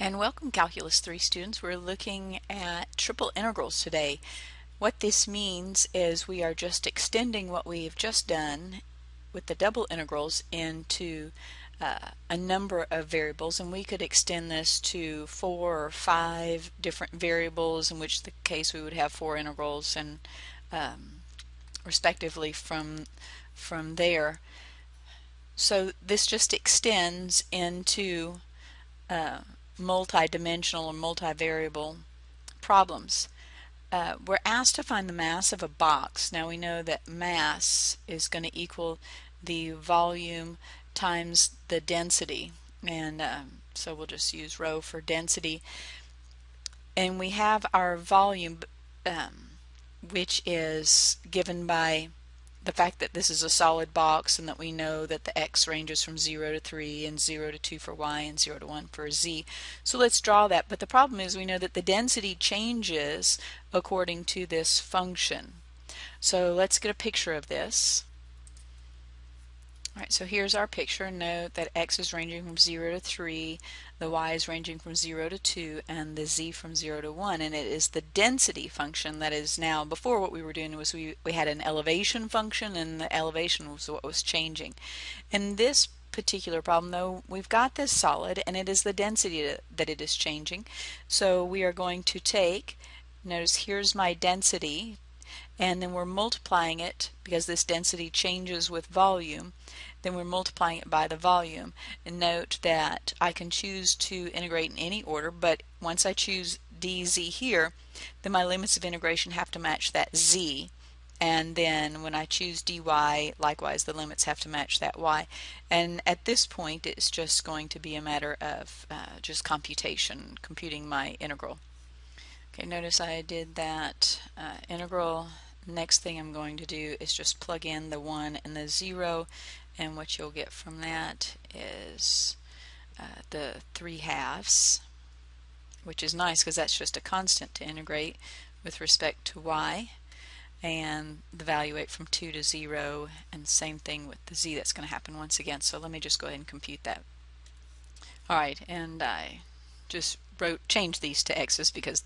And welcome Calculus 3 students. We're looking at triple integrals today. What this means is we are just extending what we've just done with the double integrals into a number of variables, and we could extend this to 4 or 5 different variables, in which the case we would have 4 integrals and respectively from there. So this just extends into multi-dimensional or multivariable problems. We're asked to find the mass of a box. Now we know that mass is going to equal the volume times the density, and so we'll just use rho for density. And we have our volume, which is given by the fact that this is a solid box, and that we know that the x ranges from 0 to 3 and 0 to 2 for y and 0 to 1 for z. So let's draw that. But the problem is we know that the density changes according to this function. So let's get a picture of this. Alright, so here's our picture. Note that x is ranging from 0 to 3, the y is ranging from 0 to 2, and the z from 0 to 1. And it is the density function that is now, before what we were doing was we had an elevation function, and the elevation was what was changing. In this particular problem, though, we've got this solid, and it is the density that it is changing. So we are going to take, notice here's my density, and then we're multiplying it, because this density changes with volume, then we're multiplying it by the volume. And note that I can choose to integrate in any order, but once I choose dz here, then my limits of integration have to match that z, and then when I choose dy, likewise the limits have to match that y. And at this point it's just going to be a matter of just computing my integral. Okay, notice I did that integral. Next thing I'm going to do is just plug in the 1 and the 0, and what you'll get from that is the 3/2, which is nice because that's just a constant to integrate with respect to y, and the value 8 from 2 to 0, and same thing with the z. That's going to happen once again. So let me just go ahead and compute that. Alright, and I just changed these to x's because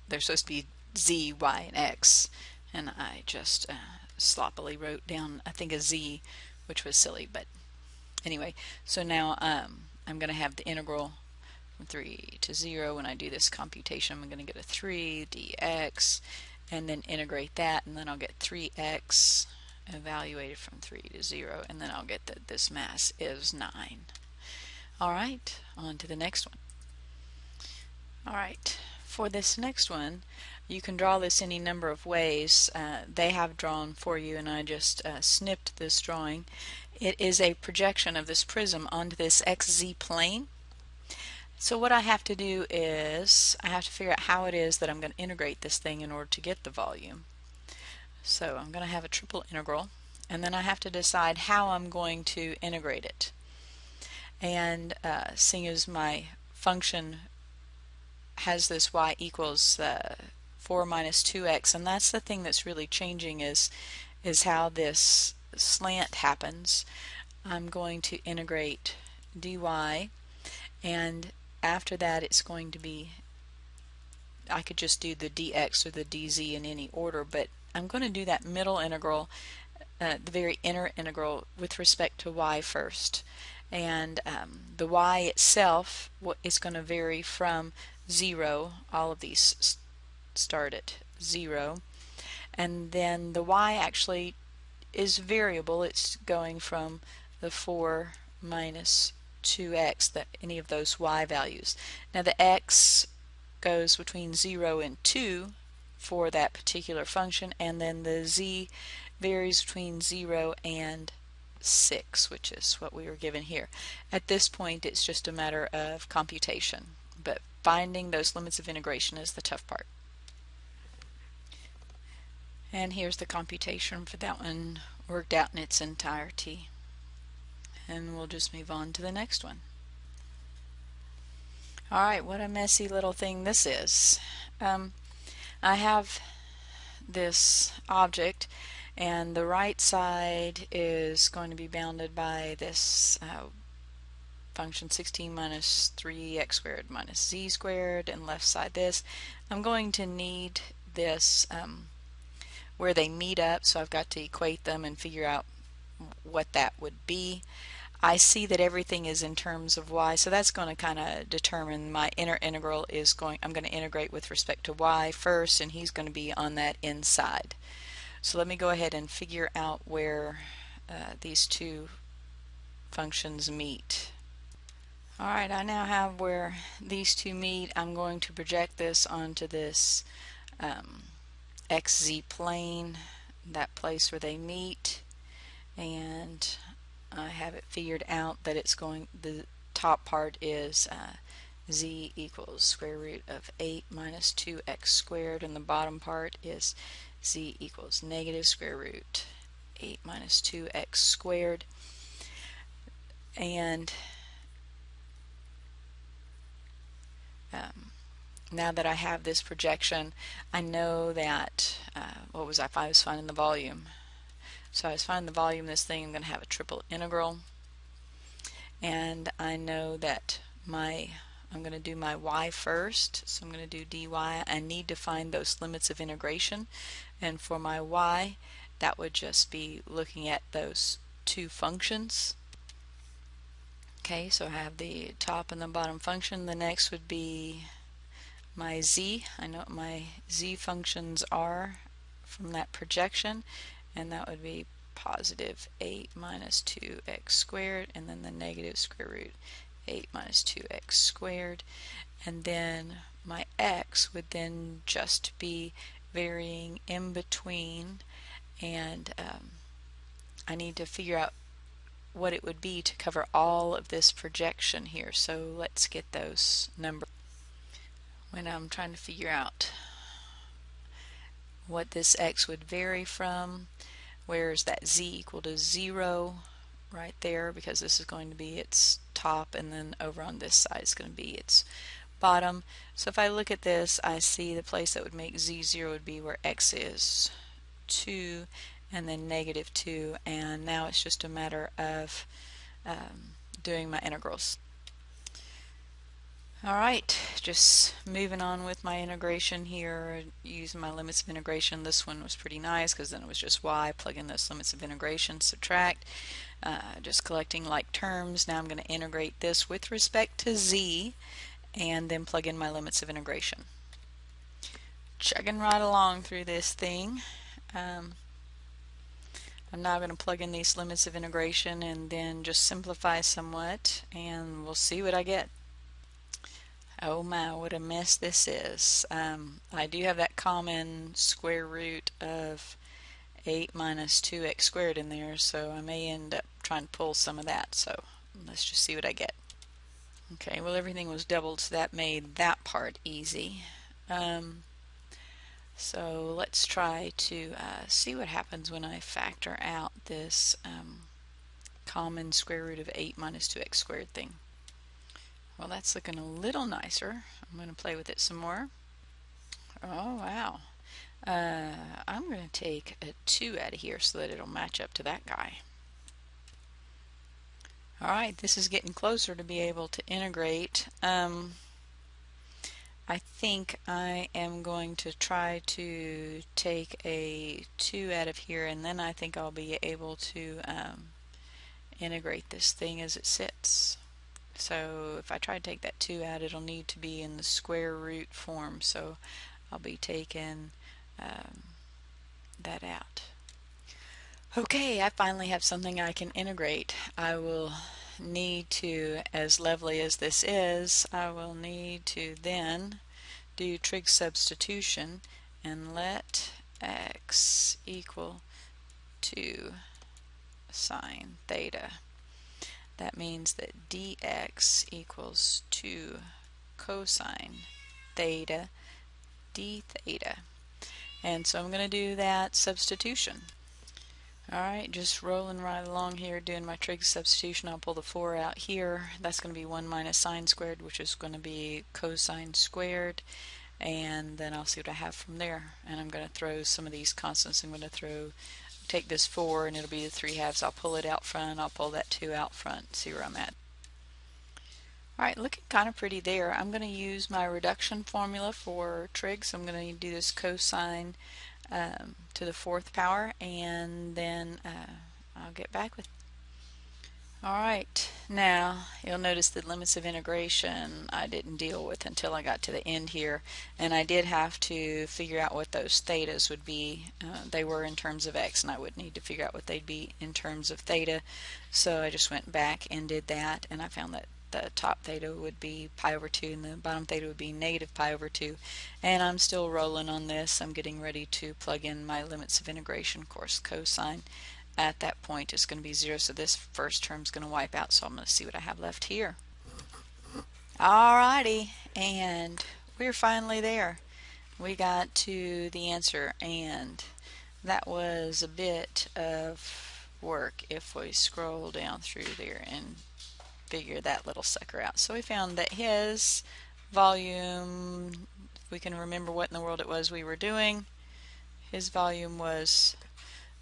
they're supposed to be z, y, and x, and I just sloppily wrote down, I think, a z, which was silly, but anyway. So now I'm going to have the integral from 3 to 0. When I do this computation, I'm going to get a 3 dx, and then integrate that, and then I'll get 3x evaluated from 3 to 0, and then I'll get that this mass is 9. Alright, on to the next one. Alright, for this next one, you can draw this any number of ways. They have drawn for you, and I just snipped this drawing. It is a projection of this prism onto this xz plane. So what I have to do is I have to figure out how it is that I'm going to integrate this thing in order to get the volume. So I'm going to have a triple integral, and then I have to decide how I'm going to integrate it. And seeing as my function has this y equals 4 minus 2x, and that's the thing that's really changing is how this slant happens. I'm going to integrate dy, and after that it's going to be, I could just do the dx or the dz in any order, but I'm going to do that middle integral, the very inner integral, with respect to y first. And the y itself is going to vary from 0. All of these start at 0, and then the y actually is variable. It's going from the 4 minus 2x, that any of those y values. Now the x goes between 0 and 2 for that particular function, and then the z varies between 0 and 6, which is what we were given here. At this point it's just a matter of computation, but finding those limits of integration is the tough part. And here's the computation for that one worked out in its entirety. And we'll just move on to the next one. Alright, what a messy little thing this is. I have this object, and the right side is going to be bounded by this function 16 minus 3x squared minus z squared, and left side this. I'm going to need this where they meet up, so I've got to equate them and figure out what that would be. I see that everything is in terms of y, so that's going to kind of determine my inner integral is going, I'm going to integrate with respect to y first, and he's going to be on that inside. So let me go ahead and figure out where these two functions meet. Alright, I now have where these two meet. I'm going to project this onto this xz plane, that place where they meet, and I have it figured out that it's going, the top part is z equals square root of 8 minus 2x squared, and the bottom part is z equals negative square root 8 minus 2x squared. And now that I have this projection, I know that, what was I was finding the volume. So I was finding the volume of this thing. I'm going to have a triple integral. And I know that I'm going to do my y first. So I'm going to do dy. I need to find those limits of integration. And for my y, that would just be looking at those two functions. Okay, so I have the top and the bottom function. The next would be my z. I know what my z functions are from that projection, and that would be positive 8 minus 2x squared, and then the negative square root 8 minus 2x squared. And then my x would then just be varying in between, and I need to figure out what it would be to cover all of this projection here. So let's get those numbers. When I'm trying to figure out what this x would vary from, where's that z equal to 0 right there, because this is going to be its top, and then over on this side is going to be its bottom. So if I look at this, I see the place that would make z0 would be where x is 2 and then negative 2, and now it's just a matter of doing my integrals. Alright, just moving on with my integration here, using my limits of integration. This one was pretty nice because then it was just y, plug in those limits of integration, subtract, just collecting like terms. Now I'm going to integrate this with respect to z and then plug in my limits of integration. Chugging right along through this thing. I'm now going to plug in these limits of integration and then just simplify somewhat, and we'll see what I get. Oh my, what a mess this is. I do have that common square root of 8 minus 2x squared in there, so I may end up trying to pull some of that, so let's just see what I get. Okay, well everything was doubled, so that made that part easy. So let's try to see what happens when I factor out this common square root of 8 minus 2x squared thing. Well, that's looking a little nicer. I'm going to play with it some more. Oh, wow. I'm going to take a 2 out of here so that it'll match up to that guy. Alright, this is getting closer to be able to integrate. I think I am going to try to take a 2 out of here, and then I think I'll be able to integrate this thing as it sits. So if I try to take that 2 out, it'll need to be in the square root form, so I'll be taking that out. Okay, I finally have something I can integrate. I will need to, as lovely as this is, I will need to then do trig substitution and let x equal 2 sine theta. That means that dx equals 2 cosine theta d theta. And so I'm going to do that substitution. Alright, just rolling right along here doing my trig substitution. I'll pull the 4 out here. That's going to be 1 minus sine squared, which is going to be cosine squared. And then I'll see what I have from there. And I'm going to throw some of these constants. I'm going to take this 4 and it'll be the 3/2. I'll pull it out front. I'll pull that 2 out front. See where I'm at. Alright, looking kind of pretty there. I'm going to use my reduction formula for trig, so I'm going to do this cosine to the fourth power, and then I'll get back with you. Alright, now you'll notice the limits of integration I didn't deal with until I got to the end here, and I did have to figure out what those thetas would be. They were in terms of x, and I would need to figure out what they'd be in terms of theta, so I just went back and did that, and I found that the top theta would be pi over 2 and the bottom theta would be negative pi over 2, and I'm still rolling on this. I'm getting ready to plug in my limits of integration. Of course, cosine at that point is going to be 0, so this first term is going to wipe out, so I'm going to see what I have left here. Alrighty, and we're finally there. We got to the answer, and that was a bit of work if we scroll down through there and figure that little sucker out. So we found that his volume, if we can remember what in the world it was we were doing, his volume was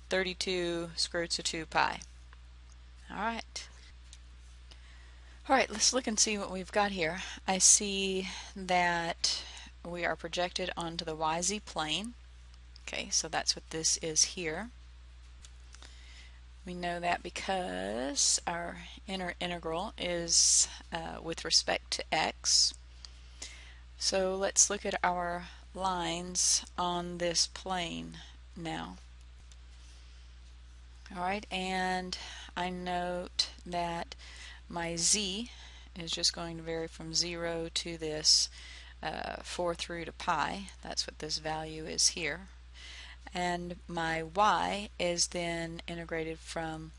32 square roots of 2 pi. Alright. Alright, let's look and see what we've got here. I see that we are projected onto the YZ plane. Okay, so that's what this is here. We know that because our inner integral is with respect to x. So let's look at our lines on this plane now. Alright, and I note that my z is just going to vary from 0 to this 4 through to pi. That's what this value is here. And my y is then integrated from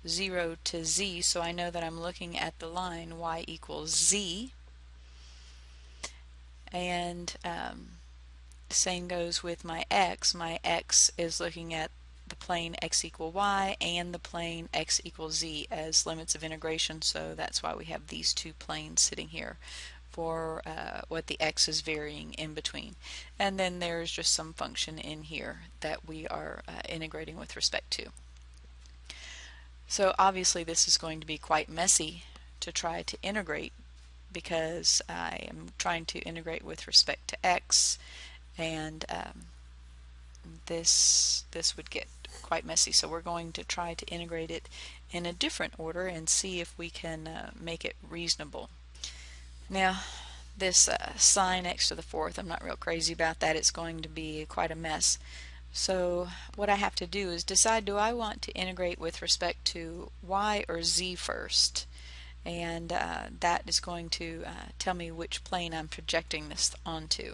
0 to z, so I know that I'm looking at the line y equals z. And same goes with my x. My x is looking at the plane x equal y and the plane x equals z as limits of integration, so that's why we have these two planes sitting here for what the x is varying in between. And then there's just some function in here that we are integrating with respect to. So obviously this is going to be quite messy to try to integrate, because I am trying to integrate with respect to x, and this would get quite messy. So we're going to try to integrate it in a different order and see if we can make it reasonable. Now this sine x to the fourth, I'm not real crazy about that. It's going to be quite a mess. So what I have to do is decide, do I want to integrate with respect to y or z first? And that is going to tell me which plane I'm projecting this onto.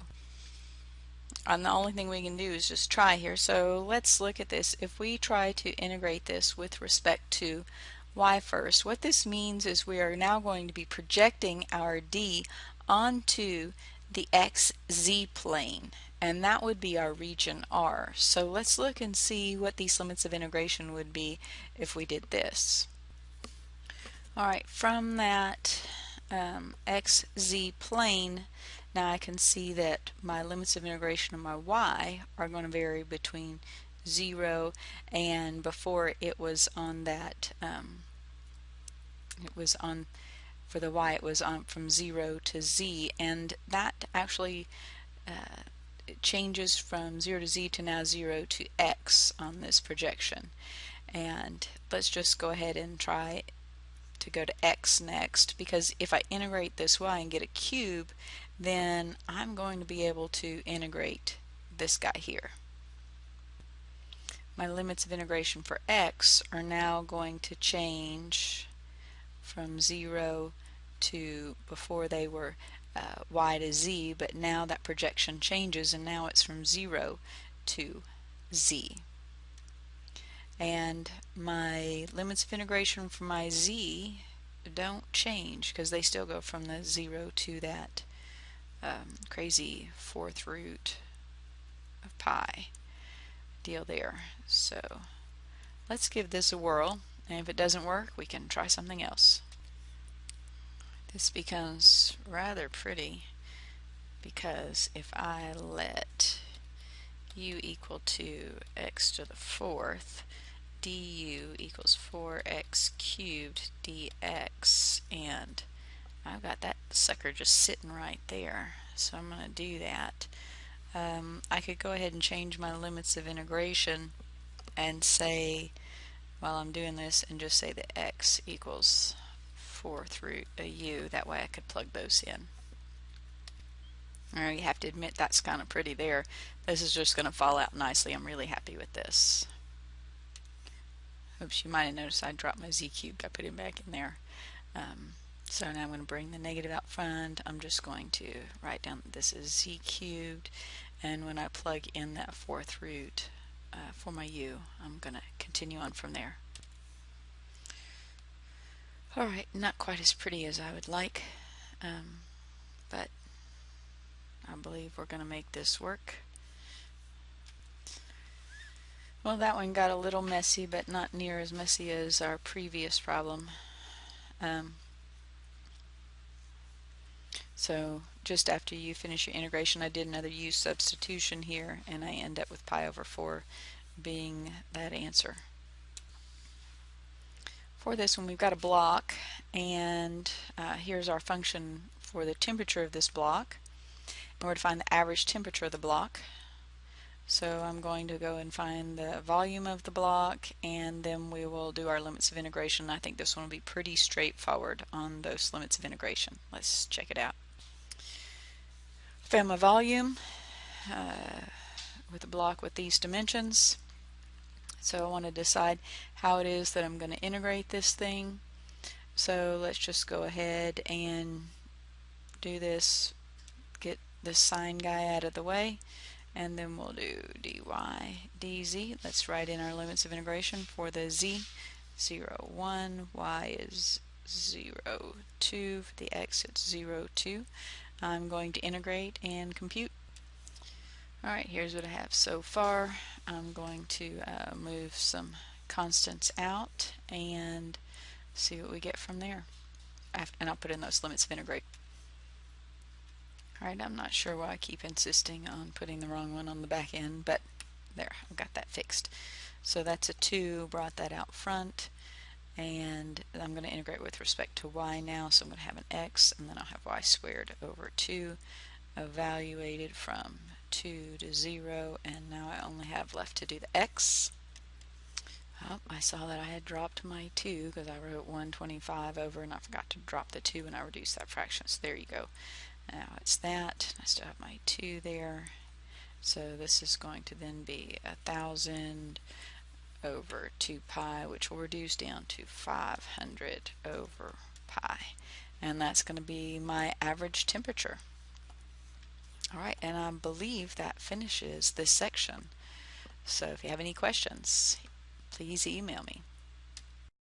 And the only thing we can do is just try here. So let's look at this. If we try to integrate this with respect to y first, what this means is we are now going to be projecting our d onto the xz plane, and that would be our region R. So let's look and see what these limits of integration would be if we did this. Alright, from that xz plane, now I can see that my limits of integration of my y are going to vary between 0 and before it was on that, it was on, for the y it was on from 0 to z, and that actually it changes from 0 to z to now 0 to x on this projection. And let's just go ahead and try to go to x next, because if I integrate this y and get a cube, then I'm going to be able to integrate this guy here. My limits of integration for x are now going to change from 0 to, before they were y to z, but now that projection changes and now it's from 0 to z. And my limits of integration for my z don't change, because they still go from the 0 to that crazy fourth root of pi deal there. So let's give this a whirl, and if it doesn't work we can try something else. This becomes rather pretty, because if I let u equal to x to the fourth, du equals 4x cubed dx, and I've got that sucker just sitting right there, so I'm going to do that. I could go ahead and change my limits of integration and say, while I'm doing this, and just say that x equals 4 through a u. That way I could plug those in. You have to admit that's kind of pretty there. This is just going to fall out nicely. I'm really happy with this. Oops, you might have noticed I dropped my z cubed. I put it back in there. So now I'm going to bring the negative out front. I'm just going to write down that this is z cubed, and when I plug in that fourth root for my u, I'm going to continue on from there. Alright, not quite as pretty as I would like, but I believe we're going to make this work. Well, that one got a little messy, but not near as messy as our previous problem. So just after you finish your integration, I did another u substitution here, and I end up with pi over 4 being that answer. For this one, we've got a block, and here's our function for the temperature of this block. And we're to find the average temperature of the block. So I'm going to go and find the volume of the block, and then we will do our limits of integration. I think this one will be pretty straightforward on those limits of integration. Let's check it out. Found my volume with a block with these dimensions. So I want to decide how it is that I'm going to integrate this thing. So let's just go ahead and do this, get this sine guy out of the way, and then we'll do dy dz. Let's write in our limits of integration for the z. 0, 1, y is 0, 2, for the x it's 0, 2. I'm going to integrate and compute. Alright, here's what I have so far. I'm going to move some constants out and see what we get from there. And I'll put in those limits of integration. Alright, I'm not sure why I keep insisting on putting the wrong one on the back end, but there, I've got that fixed. So that's a 2, brought that out front, and I'm going to integrate with respect to y now, so I'm going to have an x, and then I'll have y squared over 2, evaluated from 2 to 0, and now I only have left to do the x. Oh, I saw that I had dropped my 2 because I wrote 125 over, and I forgot to drop the 2 when I reduced that fraction, so there you go. Now it's that. I still have my 2 there. So this is going to then be 1,000 over 2 pi, which will reduce down to 500 over pi. And that's going to be my average temperature. Alright, and I believe that finishes this section. So if you have any questions, please email me.